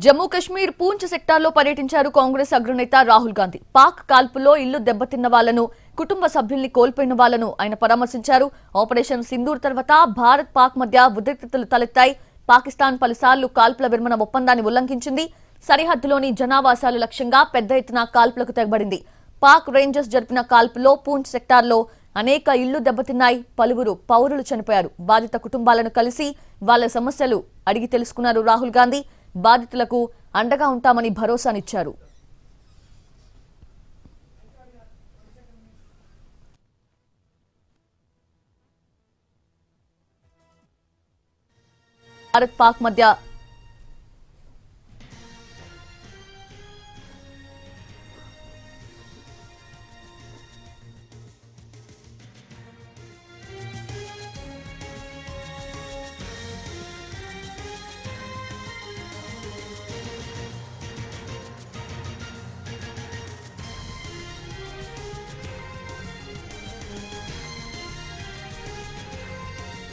జమ్మూ కశ్మీర్ పూంచ్ సెక్టార్లో పర్యటించారు కాంగ్రెస్ అగ్రనేత రాహుల్ గాంధీ. పాక్ కాల్పులో ఇల్లు దెబ్బతిన్న వాళ్లను, కుటుంబ సభ్యుల్ని కోల్పోయిన వాళ్లను ఆయన పరామర్శించారు. ఆపరేషన్ సింధూర్ తర్వాత భారత్ పాక్ మధ్య ఉద్రిక్తతలు తలెత్తాయి. పాకిస్తాన్ పలుసార్లు కాల్పుల విరమణ ఒప్పందాన్ని ఉల్లంఘించింది. సరిహద్దులోని జనావాసాలు లక్ష్యంగా పెద్ద ఎత్తున కాల్పులకు తెగబడింది. పాక్ రేంజర్స్ జరిపిన కాల్పులో పూంచ్ సెక్టార్లో అనేక ఇళ్లు దెబ్బతిన్నాయి. పలువురు పౌరులు చనిపోయారు. బాధిత కుటుంబాలను కలిసి వాళ్ల సమస్యలు అడిగి తెలుసుకున్నారు రాహుల్ గాంధీ. బాధితులకు అండగా ఉంటామని భరోసానిచ్చారు. భారత్ పాక్ మధ్య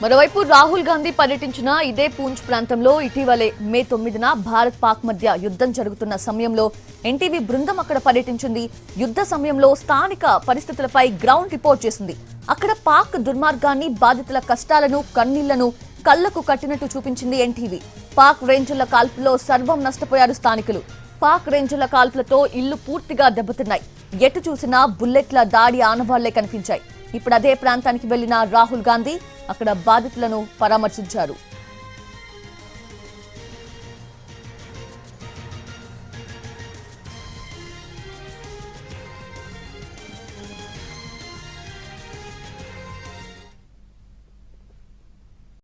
మరోవైపు రాహుల్ గాంధీ పర్యటించిన ఇదే పూంచ్ ప్రాంతంలో ఇటీవలే మే 9న భారత్ పాక్ మధ్య యుద్ధం జరుగుతున్న సమయంలో ఎన్టీవీ బృందం అక్కడ పర్యటించింది. యుద్ధ సమయంలో స్థానిక పరిస్థితులపై గ్రౌండ్ రిపోర్ట్ చేసింది. అక్కడ పాక్ దుర్మార్గాన్ని, బాధితుల కష్టాలను, కన్నీళ్లను కళ్లకు కట్టినట్టు చూపించింది ఎన్టీవీ. పాక్ రేంజర్ల కాల్పులో సర్వం నష్టపోయారు స్థానికులు. పాక్ రేంజర్ల కాల్పులతో ఇళ్లు పూర్తిగా దెబ్బతిన్నాయి. ఎటు చూసినా బుల్లెట్ల దాడి ఆనవాళ్లే కనిపించాయి. ఇప్పుడు అదే ప్రాంతానికి వెళ్లిన రాహుల్ గాంధీ అక్కడ బాధితులను పరామర్శించారు.